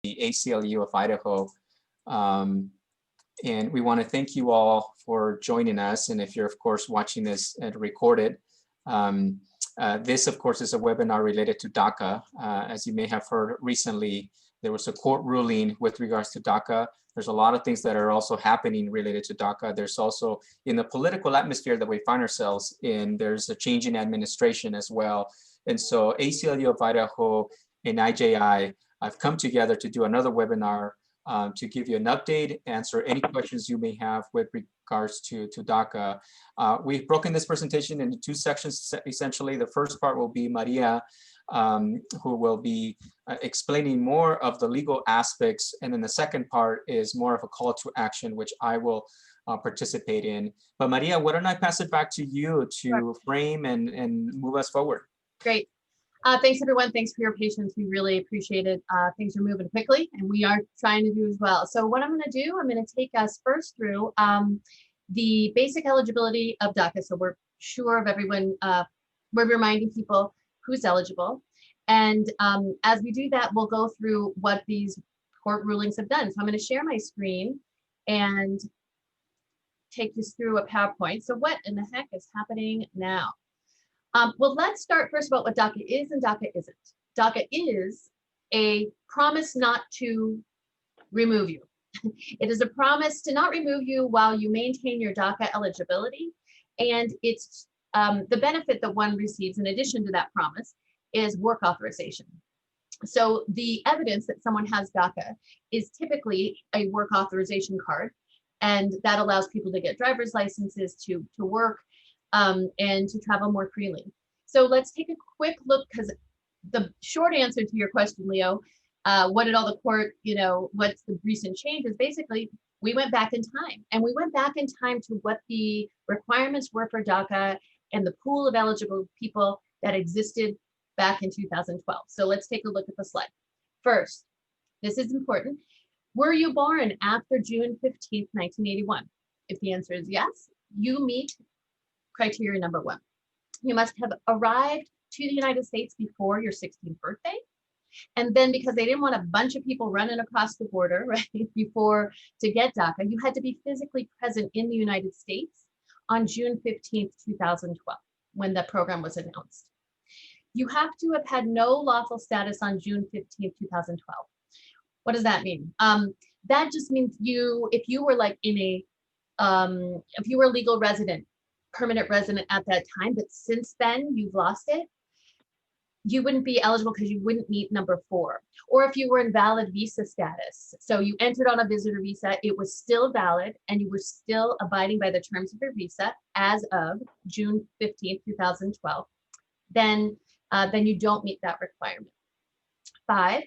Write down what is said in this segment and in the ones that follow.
the ACLU of Idaho. And we want to thank you all for joining us. And if you're, of course, watching this recorded, this, of course, is a webinar related to DACA. As you may have heard recently, there was a court ruling with regards to DACA. There's a lot of things that are also happening related to DACA. There's also, in the political atmosphere that we find ourselves in, there's a change in administration as well. And so ACLU of Idaho and IJI have come together to do another webinar to give you an update, answer any questions you may have with regards to DACA. We've broken this presentation into two sections, essentially. The first part will be Maria, who will be explaining more of the legal aspects. And then the second part is more of a call to action, which I will participate in. But Maria, why don't I pass it back to you to frame and move us forward? Great. Thanks, everyone. Thanks for your patience. We really appreciate it. Things are moving quickly, and we are trying to do as well. So what I'm going to do, I'm going to take us first through the basic eligibility of DACA. So we're sure of everyone, we're reminding people who's eligible. And as we do that, we'll go through what these court rulings have done. So I'm going to share my screen and take us through a PowerPoint. So what in the heck is happening now? Well, let's start first about what DACA is and DACA isn't. DACA is a promise not to remove you. It is a promise to not remove you while you maintain your DACA eligibility. And it's the benefit that one receives in addition to that promise is work authorization. So the evidence that someone has DACA is typically a work authorization card. And that allows people to get driver's licenses to work and to travel more freely. So let's take a quick look, because the short answer to your question, Leo, what did all the court, what's the recent changes? Basically, we went back in time, and we went back in time to what the requirements were for DACA and the pool of eligible people that existed back in 2012. So let's take a look at the slide. First, this is important. Were you born after June 15th, 1981? If the answer is yes, you meet criteria number one. You must have arrived to the United States before your 16th birthday. And then, because they didn't want a bunch of people running across the border, right, before to get DACA, you had to be physically present in the United States on June 15th, 2012, when the program was announced. You have to have had no lawful status on June 15th, 2012. What does that mean? That just means if you were like if you were a legal resident, permanent resident at that time, but since then you've lost it, you wouldn't be eligible because you wouldn't meet number 4. Or if you were in valid visa status, so you entered on a visitor visa, it was still valid and you were still abiding by the terms of your visa as of June 15th, 2012, then you don't meet that requirement. 5,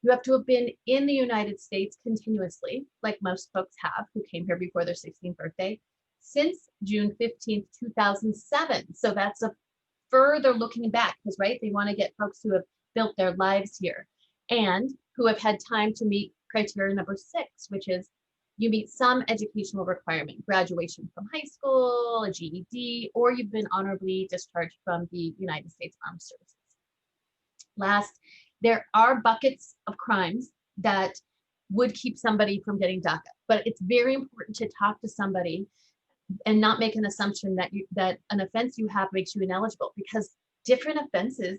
you have to have been in the United States continuously, like most folks have who came here before their 16th birthday, since June 15th, 2007. So that's a further looking back, because right, they want to get folks who have built their lives here and who have had time to meet criteria number 6, which is you meet some educational requirement, graduation from high school, a GED, or you've been honorably discharged from the United States Armed Services. Last, there are buckets of crimes that would keep somebody from getting DACA, but it's very important to talk to somebody and not make an assumption that an offense you have makes you ineligible, because different offenses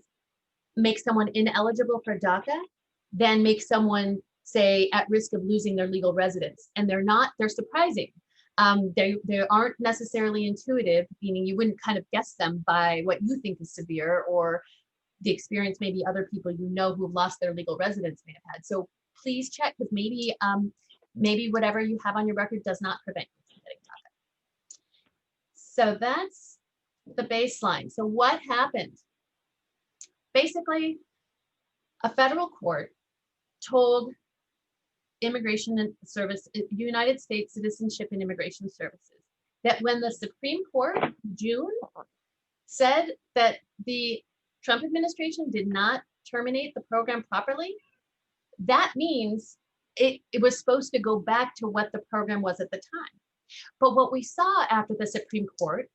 make someone ineligible for DACA than make someone, say, at risk of losing their legal residence. And they're surprising. They aren't necessarily intuitive, meaning you wouldn't kind of guess them by what you think is severe or the experience maybe other people who've lost their legal residence may have had. So please check, because maybe whatever you have on your record does not prevent you from getting DACA. So that's the baseline. So what happened? Basically, a federal court told United States Citizenship and Immigration Services, that when the Supreme Court in June said that the Trump administration did not terminate the program properly, that means it was supposed to go back to what the program was at the time. But what we saw after the Supreme Court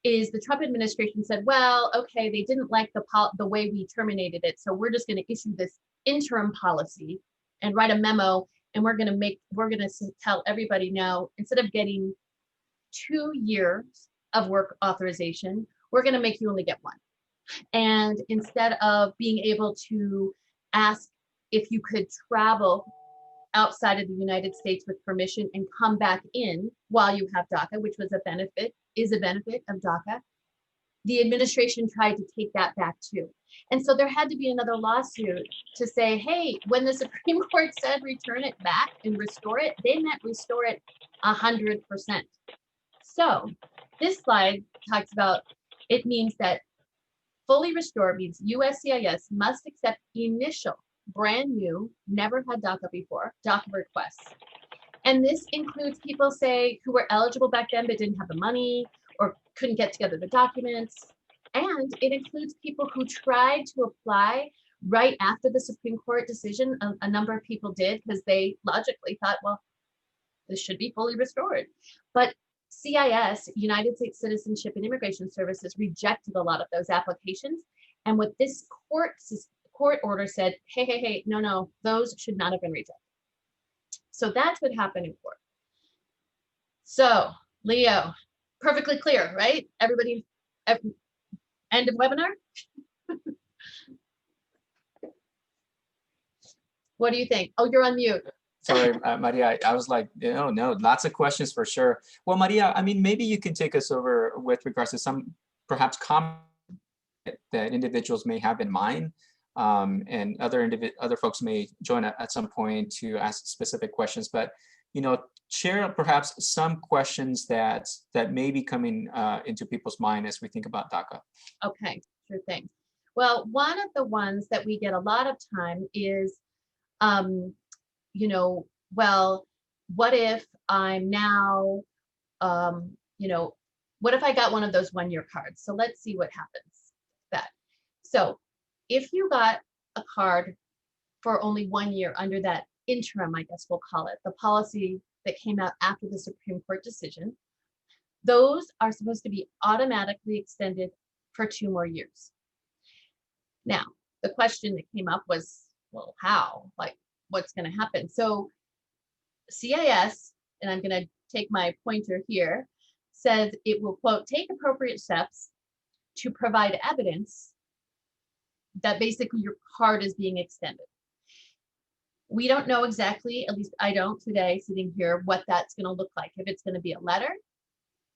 is the Trump administration said, well, okay, they didn't like the way we terminated it, so we're just going to issue this interim policy and write a memo, and we're going to tell everybody now, instead of getting 2 years of work authorization, we're going to make you only get 1. And instead of being able to ask if you could travel outside of the United States with permission and come back in while you have DACA, which was is a benefit of DACA, the administration tried to take that back too. And so there had to be another lawsuit to say, hey, when the Supreme Court said return it back and restore it, they meant restore it 100%. So this slide talks about, it means that fully restored means USCIS must accept initial, brand new, never had DACA before, DACA requests. And this includes people, say, who were eligible back then but didn't have the money or couldn't get together the documents. And it includes people who tried to apply right after the Supreme Court decision. A number of people did because they logically thought, well, this should be fully restored. But CIS, United States Citizenship and Immigration Services, rejected a lot of those applications. And what this court order said, hey, no, those should not have been rejected. So that's what happened in court. So, Leo, perfectly clear, right? Everybody, end of webinar? What do you think? Oh, you're on mute. Sorry, Maria, I was like, no, lots of questions for sure. Well, Maria, I mean, maybe you can take us over with regards to some perhaps comments that individuals may have in mind, and other folks may join at some point to ask specific questions. But share perhaps some questions that may be coming into people's mind as we think about DACA. Okay, sure thing. Well, one of the ones that we get a lot of time is, well, what if I'm now, what if I got one of those one-year cards? So let's see what happens with that. So if you got a card for only 1 year under that interim, I guess we'll call it, the policy that came out after the Supreme Court decision, those are supposed to be automatically extended for 2 more years. Now, the question that came up was, well, how? Like, what's going to happen? So CIS, and I'm going to take my pointer here, says it will, quote, take appropriate steps to provide evidence that basically your card is being extended. We don't know exactly, at least I don't today sitting here, what that's going to look like. If it's going to be a letter,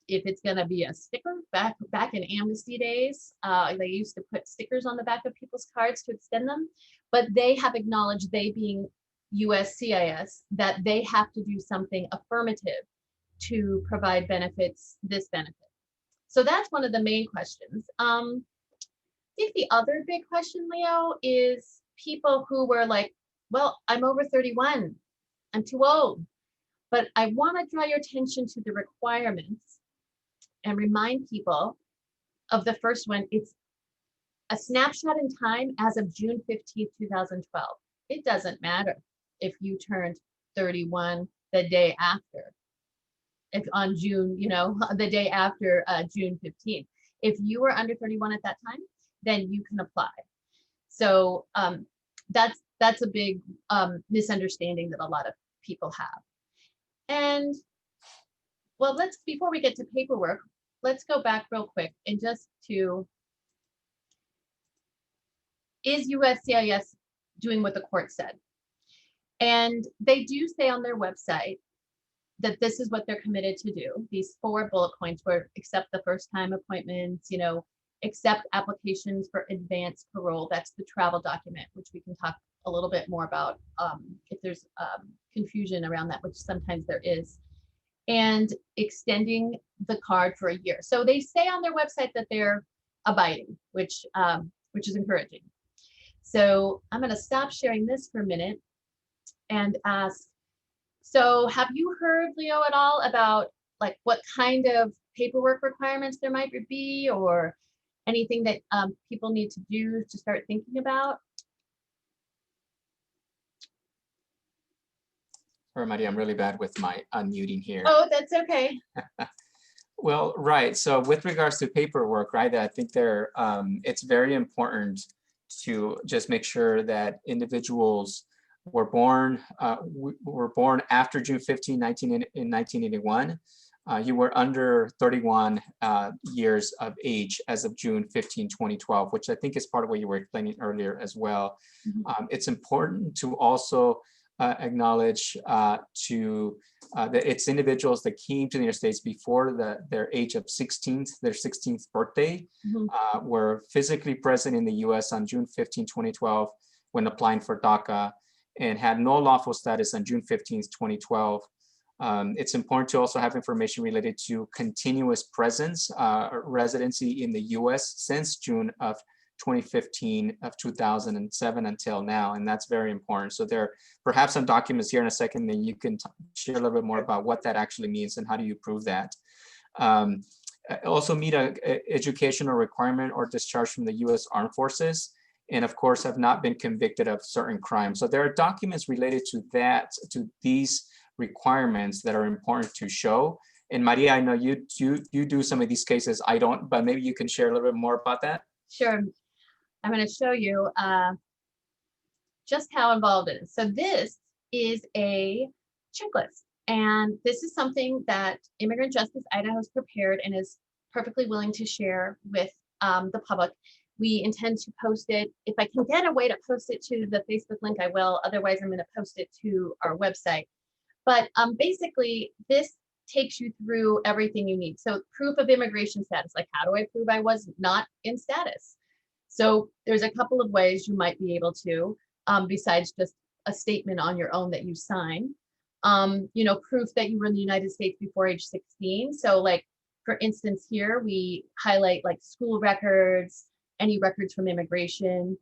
if it's going to be a sticker. Back in amnesty days, they used to put stickers on the back of people's cards to extend them, but they have acknowledged, they being USCIS, that they have to do something affirmative to provide benefits, this benefit. So that's one of the main questions. I think the other big question, Leo, is people who were like, well, I'm over 31, I'm too old, but I want to draw your attention to the requirements and remind people of the first one. It's a snapshot in time as of June 15th, 2012. It doesn't matter if you turned 31 the day after, if on June, the day after June 15th. If you were under 31 at that time, then you can apply. So that's a big misunderstanding that a lot of people have. And well, before we get to paperwork, let's go back real quick and just to, is USCIS doing what the court said? And they do say on their website that this is what they're committed to do. These 4 bullet points were accept the first time appointments, accept applications for advanced parole. That's the travel document, which we can talk a little bit more about if there's confusion around that, which sometimes there is. And extending the card for a year. So they say on their website that they're abiding, which is encouraging. So I'm going to stop sharing this for a minute and ask, so have you heard, Leo, at all about like what kind of paperwork requirements there might be, or anything that people need to do to start thinking about? Sorry, Maria, I'm really bad with my unmuting here. Oh, that's okay. Well, right. So with regards to paperwork, right, I think it's very important to just make sure that individuals were born after June 15, 1981, you were under 31 years of age as of June 15, 2012, which I think is part of what you were explaining earlier as well. It's important to also acknowledge that it's individuals that came to the United States before their age of their 16th birthday, were physically present in the US on June 15, 2012, when applying for DACA, and had no lawful status on June 15, 2012. It's important to also have information related to continuous presence, residency in the US since June of 2015 of 2007 until now, and that's very important. So there are perhaps some documents here in a second, then you can share a little bit more about what that actually means and how do you prove that. Also meet a educational requirement or discharge from the US Armed Forces, and of course have not been convicted of certain crimes. So there are documents related to that, to these requirements that are important to show. And Maria, I know you do some of these cases, I don't, but maybe you can share a little bit more about that. Sure. I'm going to show you just how involved it is. So this is a checklist, and this is something that Immigrant Justice Idaho has prepared and is perfectly willing to share with the public. We intend to post it. If I can get a way to post it to the Facebook link, I will. Otherwise, I'm going to post it to our website. But basically, this takes you through everything you need. So proof of immigration status, like how do I prove I was not in status? So there's a couple of ways you might be able to, besides just a statement on your own that you sign. Proof that you were in the United States before age 16. So like, for instance, here we highlight like school records, any records from immigration.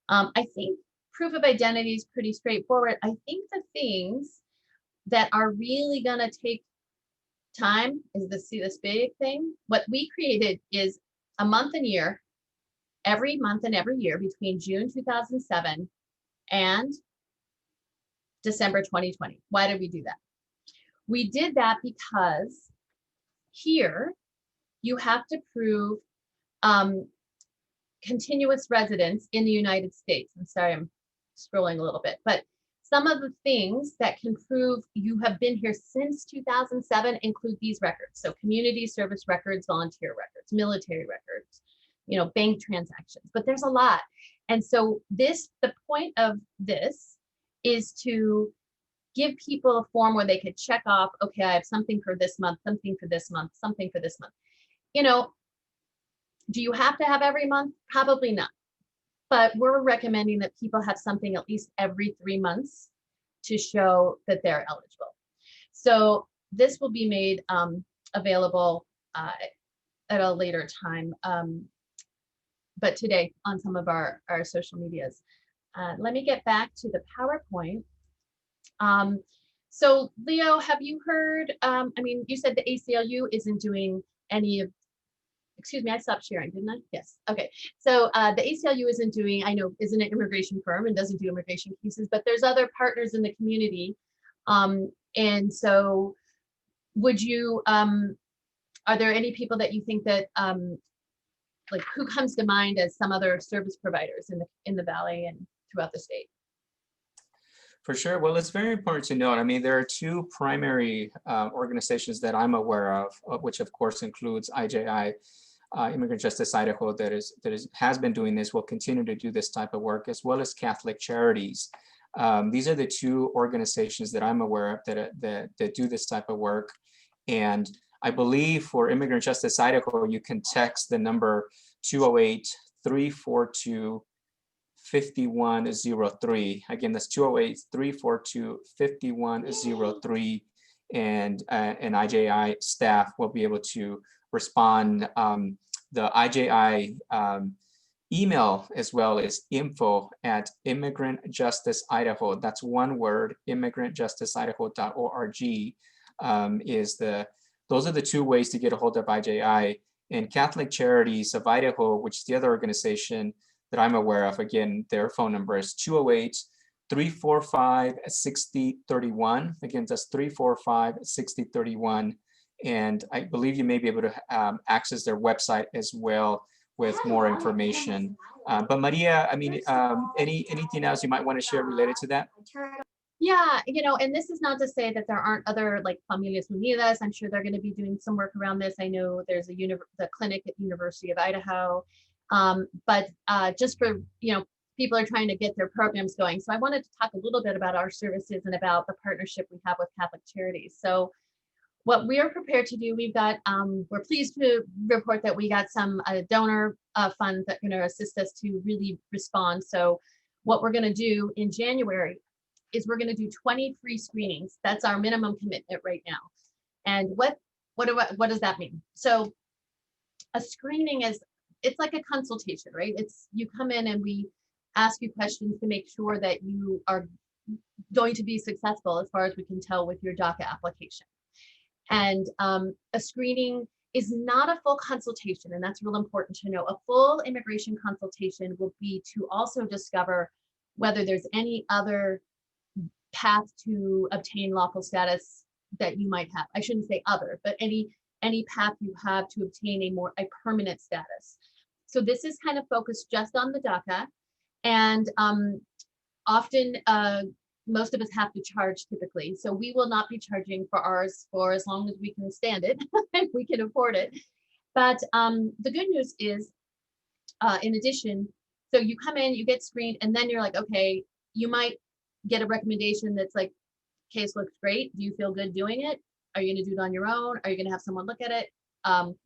I think proof of identity is pretty straightforward. I think the things that are really gonna take time is this big thing. What we created is a month and year, every month and every year between June 2007 and December 2020. Why did we do that? We did that because here you have to prove continuous residence in the United States. I'm sorry, I'm scrolling a little bit, but some of the things that can prove you have been here since 2007 include these records. So community service records, volunteer records, military records, bank transactions, but there's a lot. And so the point of this is to give people a form where they could check off, okay, I have something for this month, something for this month, something for this month. Do you have to have every month? Probably not. But we're recommending that people have something at least every 3 months to show that they're eligible. So this will be made available at a later time, but today on some of our social medias. Let me get back to the PowerPoint. So Leo, have you heard, you said the ACLU isn't doing any of, excuse me, I stopped sharing, didn't I? Yes, okay. So the ACLU isn't an immigration firm and doesn't do immigration cases, but there's other partners in the community. And so would you, are there any people that you think that, like who comes to mind as some other service providers in the Valley and throughout the state? For sure. Well, it's very important to note. There are two primary organizations that I'm aware of, which of course includes IJI, Immigrant Justice Idaho, that has been doing this, will continue to do this type of work, as well as Catholic Charities. These are the two organizations that I'm aware of that do this type of work. And I believe for Immigrant Justice Idaho, you can text the number 208-342-5103. Again, that's 208-342-5103. And IJI staff will be able to respond. The IJI email as well is info@immigrantjusticeidaho. That's one word, immigrantjusticeidaho.org. Those are the two ways to get a hold of IJI. And Catholic Charities of Idaho, which is the other organization that I'm aware of, again, their phone number is 208-345-6031. Again, that's 345-6031. And I believe you may be able to access their website as well, with more information. But Maria, I mean, anything else you might want to share related to that? Yeah, you know, and this is not to say that there aren't other like Familias Unidas. I'm sure they're going to be doing some work around this. I know there's the clinic at University of Idaho, but just for, you know, people are trying to get their programs going. So I wanted to talk a little bit about our services and about the partnership we have with Catholic Charities. So what we are prepared to do, we've got, we're pleased to report that we got some donor funds that are going to assist us to really respond. So what we're going to do in January is we're going to do 20 free screenings. That's our minimum commitment right now. And what does that mean? So a screening is, it's like a consultation, right? It's, you come in and we ask you questions to make sure that you are going to be successful as far as we can tell with your DACA application. And a screening is not a full consultation, and that's real important to know. A full immigration consultation will be to also discover whether there's any other path to obtain lawful status that you might have. I shouldn't say other, but any path you have to obtain a permanent status. So this is kind of focused just on the DACA, and often most of us have to charge typically. So we will not be charging for ours for as long as we can stand it and we can afford it. But the good news is, in addition, so you come in, you get screened, and then you're like, okay, you might get a recommendation that's like, case looks great. Do you feel good doing it? Are you going to do it on your own? Are you going to have someone look at it?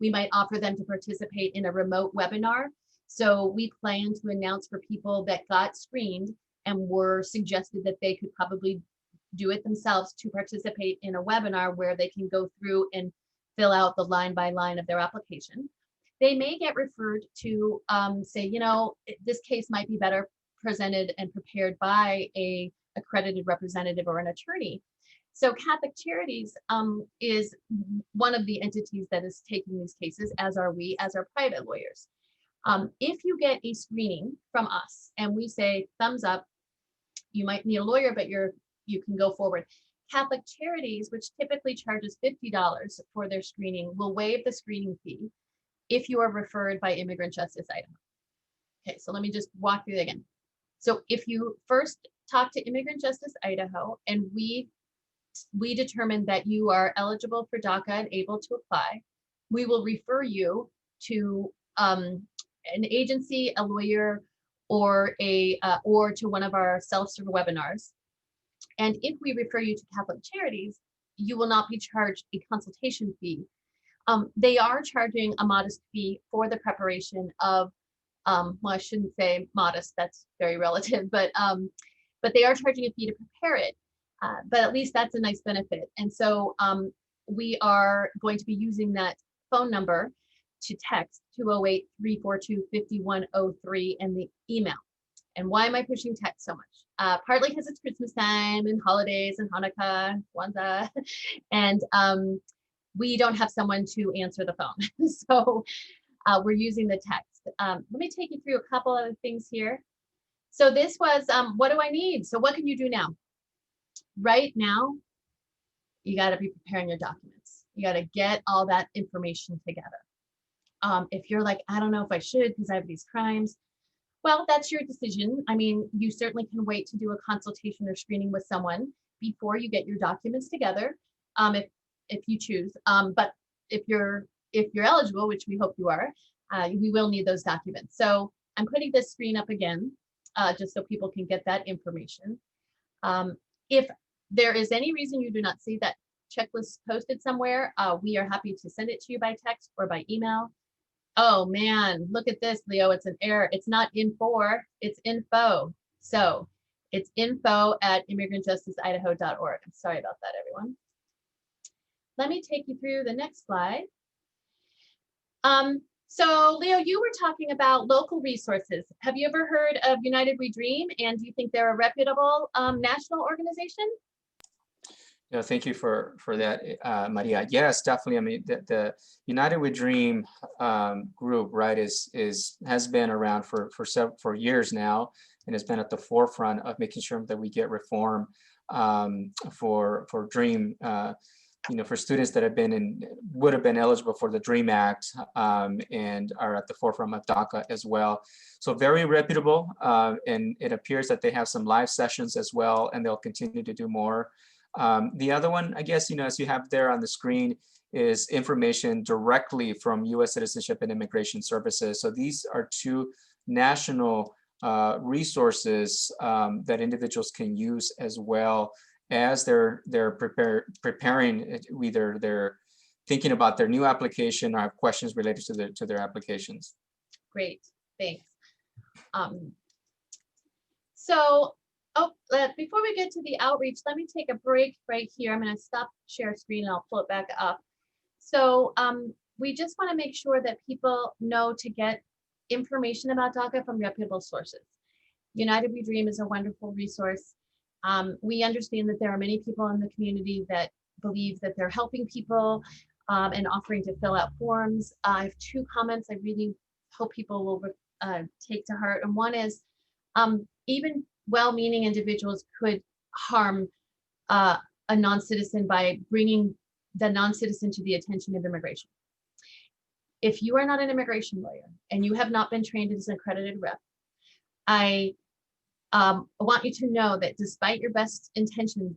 We might offer them to participate in a remote webinar. So we plan to announce for people that got screened and were suggested that they could probably do it themselves to participate in a webinar where they can go through and fill out the line by line of their application. They may get referred to say, you know, this case might be better presented and prepared by a accredited representative or an attorney. So Catholic Charities is one of the entities that is taking these cases, as are we, as are private lawyers. If you get a screening from us and we say thumbs up, you might need a lawyer, but you can go forward. Catholic Charities, which typically charges $50 for their screening, will waive the screening fee if you are referred by Immigrant Justice Idaho. Okay, so let me just walk through that again. So if you first talk to Immigrant Justice Idaho and we determine that you are eligible for DACA and able to apply, we will refer you to an agency, a lawyer, or to one of our self-serve webinars. And if we refer you to Catholic Charities, you will not be charged a consultation fee. They are charging a modest fee for the preparation of, well, I shouldn't say modest, that's very relative, but they are charging a fee to prepare it. But at least that's a nice benefit. And so we are going to be using that phone number to text 208-342-5103 and the email. And why am I pushing text so much? Partly because it's Christmas time and holidays and Hanukkah, Kwanzaa, and we don't have someone to answer the phone. So we're using the text. Let me take you through a couple other things here. So this was, what do I need? So what can you do now? Right now, you got to be preparing your documents. You got to get all that information together. If you're like, I don't know if I should because I have these crimes, well, that's your decision. I mean, you certainly can wait to do a consultation or screening with someone before you get your documents together, if you choose. But if you're eligible, which we hope you are, we will need those documents. So I'm putting this screen up again, just so people can get that information. If there is any reason you do not see that checklist posted somewhere, we are happy to send it to you by text or by email. Oh man, look at this, Leo, it's an error. It's not info, it's info. So it's info@immigrantjusticeidaho.org. I'm sorry about that, everyone. Let me take you through the next slide. So Leo, you were talking about local resources. Have you ever heard of United We Dream? And do you think they're a reputable national organization? Yeah, thank you for that, Maria. Yes, definitely. I mean, the United We Dream group, right, has been around for years now, and has been at the forefront of making sure that we get reform for Dream for students that would have been eligible for the DREAM Act and are at the forefront of DACA as well. So very reputable, and it appears that they have some live sessions as well, and they'll continue to do more. The other one, I guess, as you have there on the screen, is information directly from U.S. Citizenship and Immigration Services. So these are two national resources that individuals can use as well as they're preparing, either they're thinking about their new application or have questions related to their applications. Great, thanks. Before we get to the outreach, let me take a break right here. I'm going to stop share screen and I'll pull it back up. So we just want to make sure that people know to get information about DACA from reputable sources. United We Dream is a wonderful resource. We understand that there are many people in the community that believe that they're helping people and offering to fill out forms. I have two comments I really hope people will take to heart. And one is even well-meaning individuals could harm a non-citizen by bringing the non-citizen to the attention of immigration. If you are not an immigration lawyer and you have not been trained as an accredited rep, I want you to know that despite your best intentions,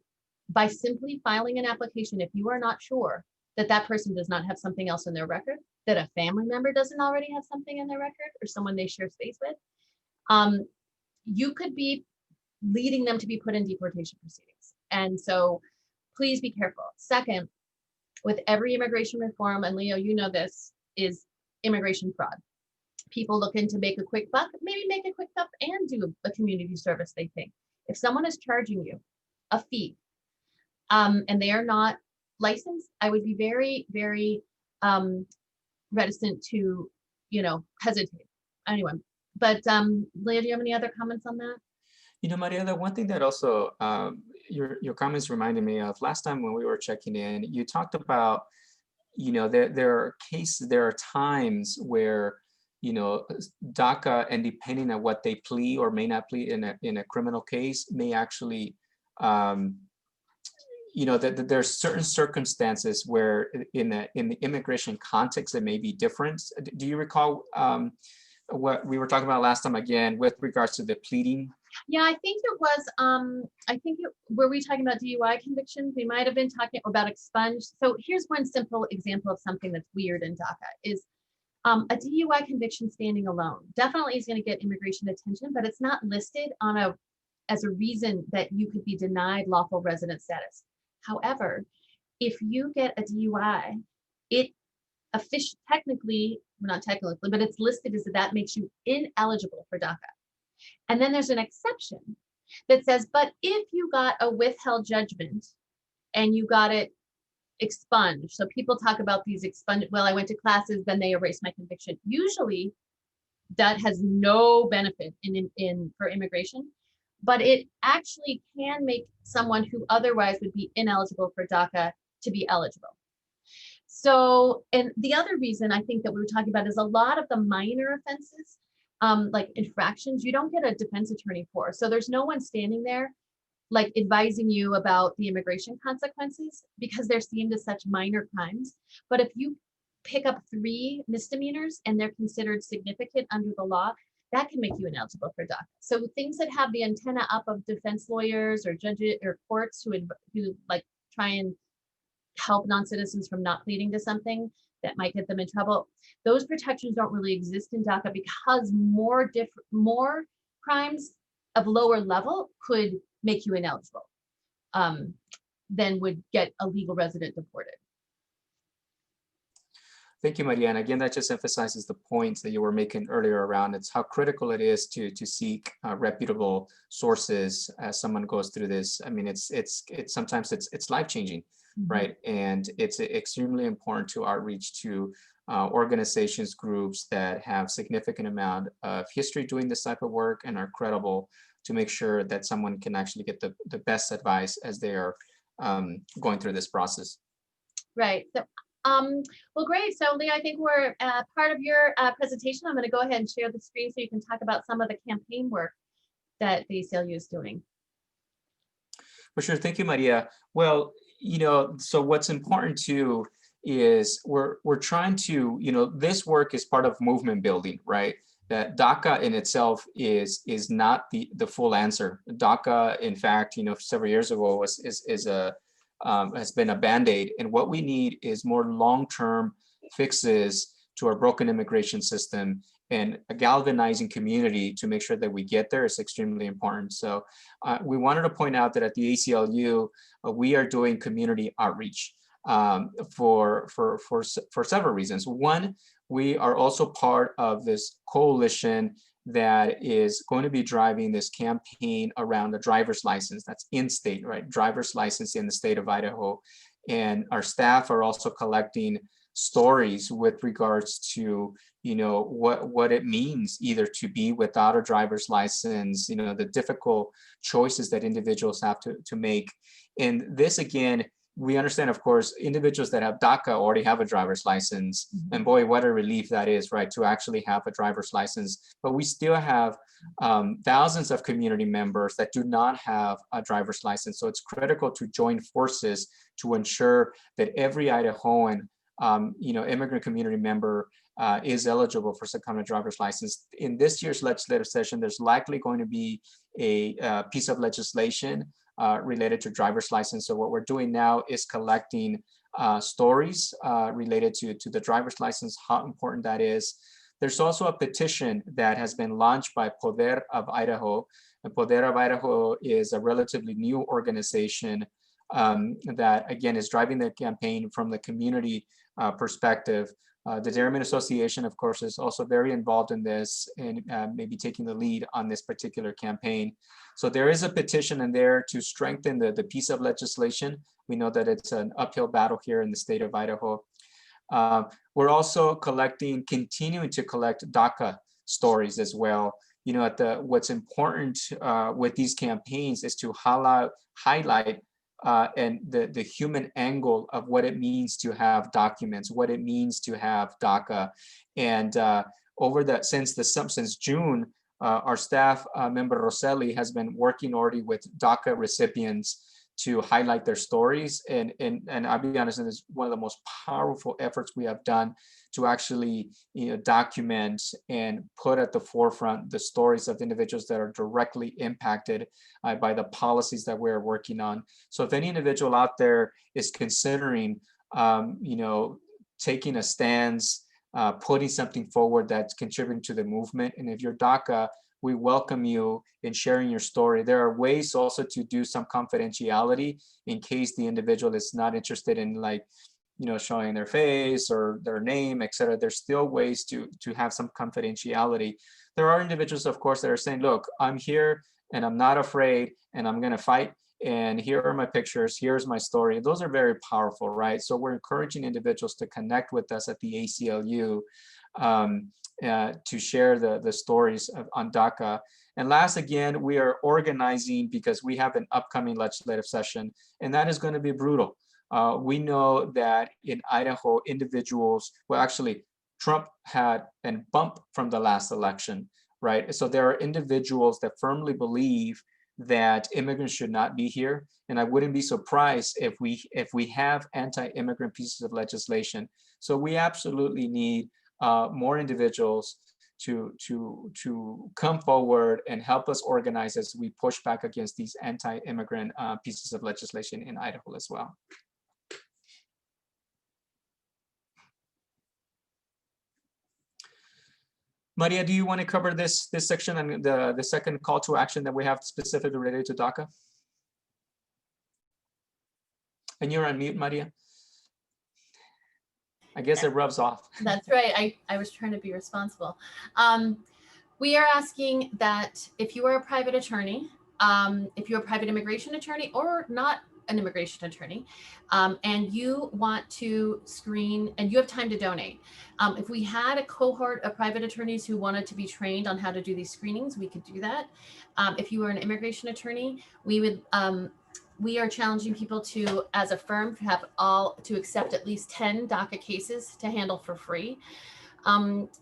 by simply filing an application, if you are not sure that that person does not have something else in their record, that a family member doesn't already have something in their record, or someone they share space with, you could be leading them to be put in deportation proceedings. And so please be careful. Second, with every immigration reform, and Leo, you know this, is immigration fraud. People looking to make a quick buck, maybe make a quick buck and do a community service, they think. If someone is charging you a fee and they are not licensed, I would be very, very reticent to, hesitate. Anyway, but Leo, do you have any other comments on that? Maria, the one thing that also your comments reminded me of last time when we were checking in, you talked about, there are times where, DACA, and depending on what they plea or may not plea in a criminal case, may actually, that there's certain circumstances where in the immigration context, it may be different. Do you recall what we were talking about last time again with regards to the pleading? Yeah, I think it was, were we talking about DUI convictions? We might have been talking about expunged. So here's one simple example of something that's weird in DACA is a DUI conviction standing alone definitely is going to get immigration attention, but it's not listed on as a reason that you could be denied lawful resident status. However, if you get a DUI, it technically, well, not technically, but it's listed as that makes you ineligible for DACA. And then there's an exception that says, but if you got a withheld judgment and you got it expunged, so people talk about these expunged, well, I went to classes, then they erased my conviction. Usually that has no benefit for immigration, but it actually can make someone who otherwise would be ineligible for DACA to be eligible. So, and the other reason I think that we were talking about is a lot of the minor offenses, like infractions, you don't get a defense attorney for. So there's no one standing there like advising you about the immigration consequences because they're seen as such minor crimes. But if you pick up 3 misdemeanors and they're considered significant under the law, that can make you ineligible for DACA. So things that have the antenna up of defense lawyers or judges or courts who like try and help non-citizens from not pleading to something that might get them in trouble, those protections don't really exist in DACA because more crimes of lower level could make you ineligible than would get a legal resident deported. Thank you, Maria. And again, that just emphasizes the points that you were making earlier around it's how critical it is to seek reputable sources as someone goes through this. I mean, it's sometimes it's life-changing, mm-hmm. right? And it's extremely important to outreach to organizations, groups that have significant amount of history doing this type of work and are credible to make sure that someone can actually get the best advice as they are going through this process. Right. So, well, great. So, Leah, I think we're part of your presentation. I'm going to go ahead and share the screen so you can talk about some of the campaign work that the ACLU is doing. For sure. Thank you, Maria. Well, so what's important too is we're trying to, this work is part of movement building, right? That DACA in itself is not the full answer. DACA, in fact, several years ago has been a Band-Aid, and what we need is more long-term fixes to our broken immigration system, and a galvanizing community to make sure that we get there is extremely important. So we wanted to point out that at the ACLU, we are doing community outreach for several reasons. One, we are also part of this coalition that is going to be driving this campaign around the driver's license that's in state, right? Driver's license in the state of Idaho. And our staff are also collecting stories with regards to, what it means either to be without a driver's license, the difficult choices that individuals have to make. And this, again, we understand, of course, individuals that have DACA already have a driver's license, and boy, what a relief that is, right, to actually have a driver's license. But we still have thousands of community members that do not have a driver's license. So it's critical to join forces to ensure that every Idahoan, immigrant community member is eligible for some kind of driver's license. In this year's legislative session, there's likely going to be a piece of legislation related to driver's license. So what we're doing now is collecting stories related to the driver's license, how important that is. There's also a petition that has been launched by Poder of Idaho. And Poder of Idaho is a relatively new organization that, again, is driving the campaign from the community perspective. The Dairymen Association, of course, is also very involved in this and maybe taking the lead on this particular campaign. So there is a petition in there to strengthen the piece of legislation. We know that it's an uphill battle here in the state of Idaho. We're also continuing to collect DACA stories as well. What's important with these campaigns is to highlight and the human angle of what it means to have documents, what it means to have DACA. And since June, our staff member Roseli has been working already with DACA recipients to highlight their stories. And I'll be honest, it's one of the most powerful efforts we have done to actually document and put at the forefront the stories of individuals that are directly impacted by the policies that we're working on. So if any individual out there is considering taking a stance, putting something forward that's contributing to the movement, and if you're DACA, we welcome you in sharing your story. There are ways also to do some confidentiality in case the individual is not interested in showing their face or their name, etc. There's still ways to have some confidentiality. There are individuals, of course, that are saying, look, I'm here and I'm not afraid and I'm gonna fight, and here are my pictures, here's my story. Those are very powerful, right? So we're encouraging individuals to connect with us at the ACLU to share the stories on DACA. And last, again, we are organizing because we have an upcoming legislative session, and that is going to be brutal. We know that in Idaho, individuals, well, actually, Trump had a bump from the last election, right? So there are individuals that firmly believe that immigrants should not be here. And I wouldn't be surprised if we have anti-immigrant pieces of legislation. So we absolutely need more individuals to come forward and help us organize as we push back against these anti-immigrant pieces of legislation in Idaho as well. Maria, do you want to cover this section and the second call to action that we have specifically related to DACA? And you're on mute, Maria. I guess it rubs off. That's right. I was trying to be responsible. We are asking that if you are a private attorney, if you're a private immigration attorney or not an immigration attorney, and you want to screen and you have time to donate. If we had a cohort of private attorneys who wanted to be trained on how to do these screenings, we could do that. If you were an immigration attorney, we are challenging people to, as a firm, to accept at least 10 DACA cases to handle for free.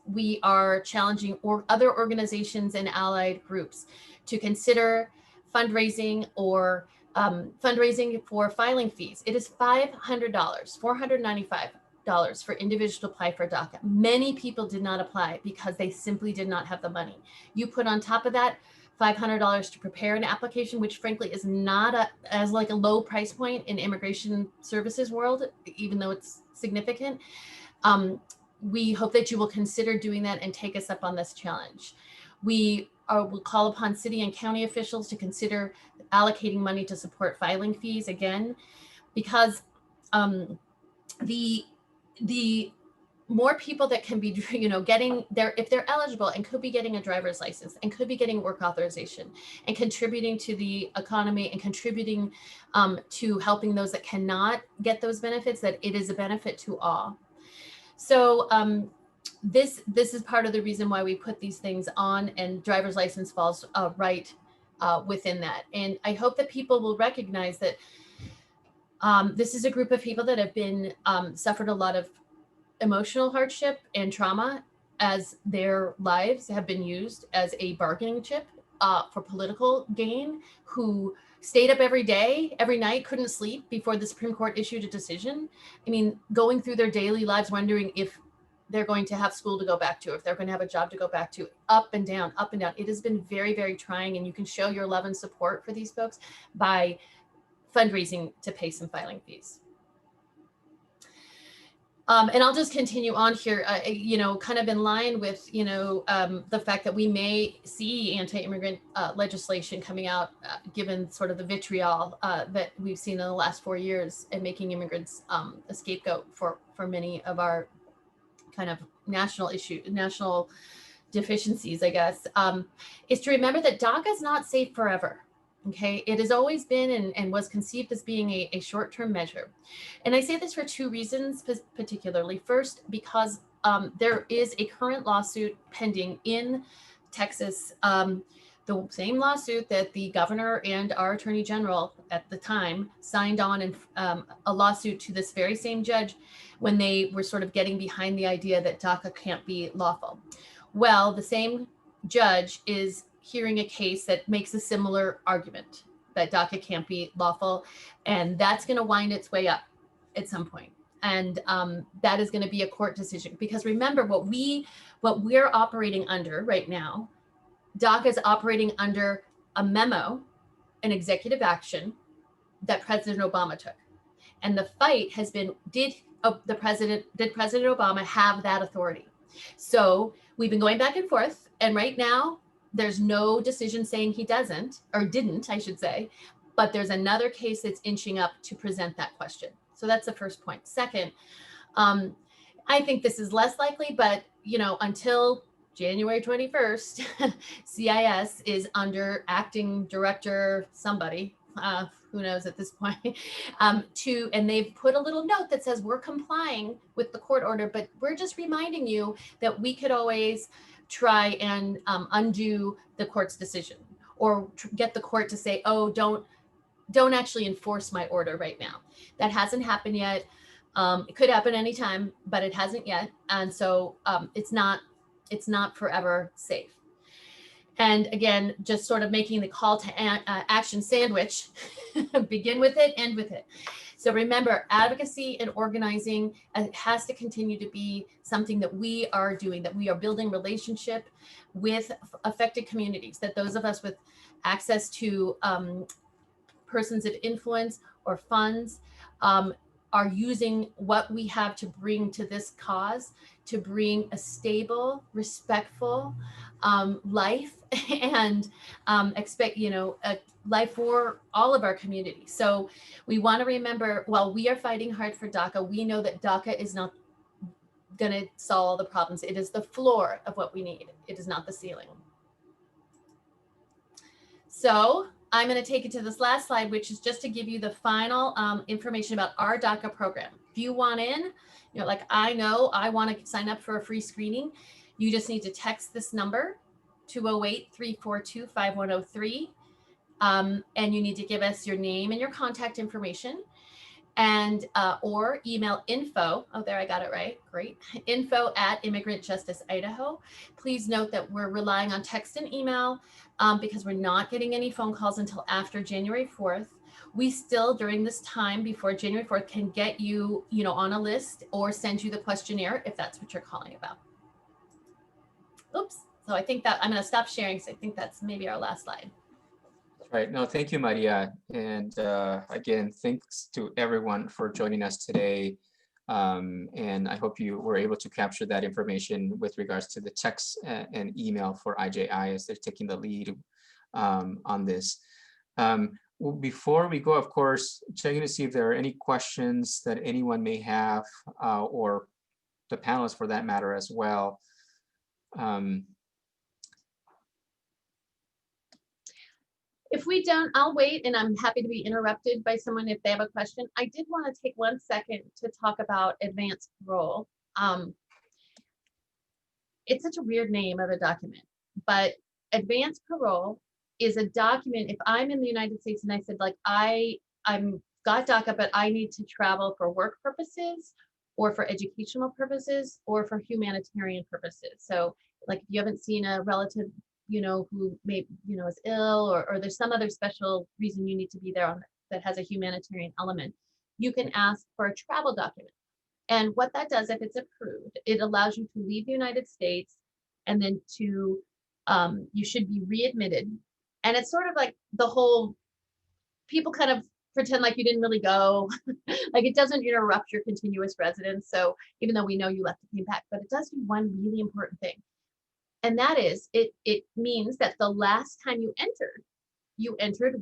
We are challenging other organizations and allied groups to consider fundraising or fundraising for filing fees. It is $500, $495 for individuals to apply for DACA. Many people did not apply because they simply did not have the money. You put on top of that $500 to prepare an application, which frankly is not as like a low price point in immigration services world, even though it's significant. We hope that you will consider doing that and take us up on this challenge. We will call upon city and county officials to consider allocating money to support filing fees again, because the more people that can be, getting there, if they're eligible and could be getting a driver's license and could be getting work authorization and contributing to the economy and contributing to helping those that cannot get those benefits, that it is a benefit to all. So this is part of the reason why we put these things on, and driver's license falls right within that. And I hope that people will recognize that this is a group of people that have been suffered a lot of emotional hardship and trauma, as their lives have been used as a bargaining chip for political gain, who stayed up every day, every night, couldn't sleep before the Supreme Court issued a decision. I mean, going through their daily lives, wondering if they're going to have school to go back to, if they're going to have a job to go back to, up and down, up and down. It has been very, very trying, and you can show your love and support for these folks by fundraising to pay some filing fees. And I'll just continue on here, kind of in line with, the fact that we may see anti-immigrant legislation coming out, given sort of the vitriol that we've seen in the last 4 years, and making immigrants a scapegoat for many of our kind of national deficiencies, I guess, is to remember that DACA is not safe forever. Okay, it has always been and was conceived as being a short-term measure. And I say this for two reasons, particularly. First, because there is a current lawsuit pending in Texas, the same lawsuit that the governor and our attorney general at the time signed on, and a lawsuit to this very same judge when they were sort of getting behind the idea that DACA can't be lawful. Well, the same judge is hearing a case that makes a similar argument that DACA can't be lawful, and that's going to wind its way up at some point. And that is going to be a court decision, because remember what we're operating under right now. DACA is operating under a memo, an executive action that President Obama took, and the fight has been: did President Obama have that authority? So we've been going back and forth, and right now there's no decision saying he doesn't, or didn't, I should say, but there's another case that's inching up to present that question. So that's the first point. Second, I think this is less likely, but until January 21st, CIS is under acting director, somebody, who knows at this point, and they've put a little note that says we're complying with the court order, but we're just reminding you that we could always try and undo the court's decision, or get the court to say, oh, don't actually enforce my order right now. That hasn't happened yet. It could happen anytime, but it hasn't yet. And so it's not forever safe. And again, just sort of making the call to action sandwich, begin with it, end with it. So remember, advocacy and organizing has to continue to be something that we are doing, that we are building relationship with affected communities, that those of us with access to persons of influence or funds are using what we have to bring to this cause, to bring a stable, respectful life, and expect, a life for all of our communities. So we want to remember, while we are fighting hard for DACA, we know that DACA is not going to solve all the problems. It is the floor of what we need. It is not the ceiling. So I'm going to take it to this last slide, which is just to give you the final information about our DACA program. If you want in, like I know I want to sign up for a free screening, you just need to text this number, 208-342-5103. And you need to give us your name and your contact information, and or email info. Oh, there, I got it right. Great. info@Immigrant Justice Idaho. Please note that we're relying on text and email because we're not getting any phone calls until after January 4th. We still, during this time before January 4th, can get you, on a list or send you the questionnaire if that's what you're calling about. Oops. So I think that I'm going to stop sharing because I think that's maybe our last slide. Right. No, thank you, Maria. And again, thanks to everyone for joining us today. And I hope you were able to capture that information with regards to the text and email for IJI as they're taking the lead on this. Well, before we go, of course, checking to see if there are any questions that anyone may have, or the panelists for that matter as well. If we don't, I'll wait, and I'm happy to be interrupted by someone if they have a question. I did want to take 1 second to talk about advanced parole. It's such a weird name of a document, but advanced parole is a document. If I'm in the United States and I said, like, I'm got DACA, but I need to travel for work purposes or for educational purposes or for humanitarian purposes. So like if you haven't seen a relative, who may, is ill, or there's some other special reason you need to be there that has a humanitarian element, you can ask for a travel document. And what that does, if it's approved, it allows you to leave the United States and then to, you should be readmitted. And it's sort of like the whole, people kind of pretend like you didn't really go, like it doesn't interrupt your continuous residence. So even though we know you left and came back, but it does do one really important thing. And that is, it means that the last time you entered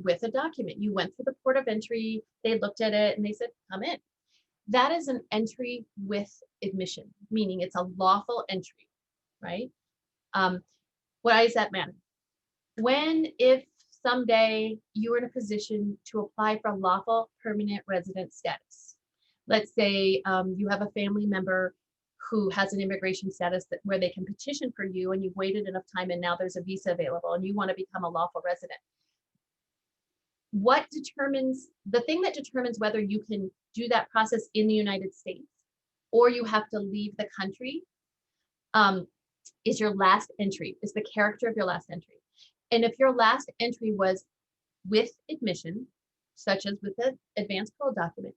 with a document. You went through the port of entry, they looked at it and they said, come in. That is an entry with admission, meaning it's a lawful entry, right? Why does that matter? If someday you are in a position to apply for a lawful permanent resident status, let's say you have a family member who has an immigration status where they can petition for you and you've waited enough time and now there's a visa available and you want to become a lawful resident. The thing that determines whether you can do that process in the United States or you have to leave the country is your last entry, is the character of your last entry. And if your last entry was with admission, such as with the advanced parole document,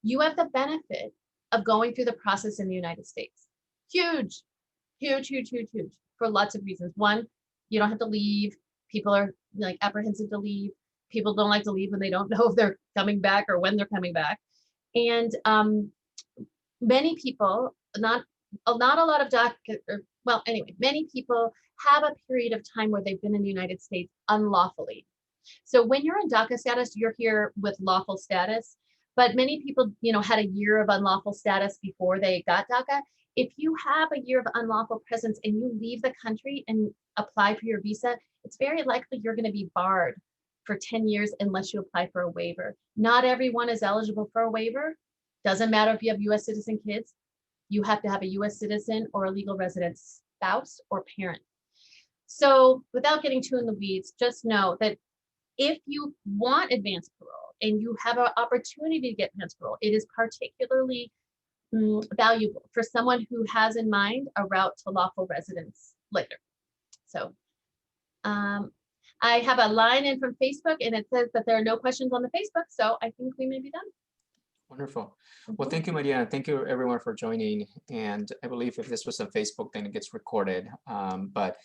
you have the benefit of going through the process in the United States. Huge, huge, huge, huge, huge, for lots of reasons. One, you don't have to leave. People are like apprehensive to leave. People don't like to leave when they don't know if they're coming back or when they're coming back. And many people, not a lot of DACA, many people have a period of time where they've been in the United States unlawfully. So when you're in DACA status, you're here with lawful status, but many people, had a year of unlawful status before they got DACA. If you have a year of unlawful presence and you leave the country and apply for your visa, it's very likely you're going to be barred for 10 years unless you apply for a waiver. Not everyone is eligible for a waiver. Doesn't matter if you have US citizen kids. You have to have a US citizen or a legal resident spouse or parent. So without getting too in the weeds, just know that if you want advanced parole and you have an opportunity to get advanced parole, it is particularly valuable for someone who has in mind a route to lawful residence later. So I have a line in from Facebook and it says that there are no questions on the Facebook, so I think we may be done. Wonderful. Well, thank you, Maria. Thank you, everyone, for joining. And I believe if this was on Facebook, then it gets recorded. But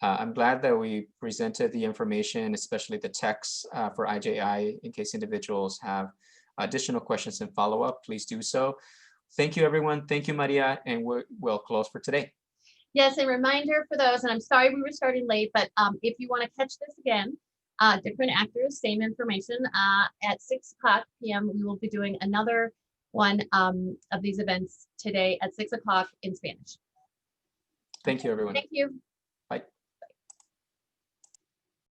I'm glad that we presented the information, especially the text for IJI, in case individuals have additional questions and follow-up, please do so. Thank you, everyone. Thank you, Maria. And we'll close for today. Yes, a reminder for those, and I'm sorry we were starting late, but if you want to catch this again, different actors, same information, at 6:00 p.m. we will be doing another one of these events today at 6:00 in Spanish. Thank you, everyone. Thank you.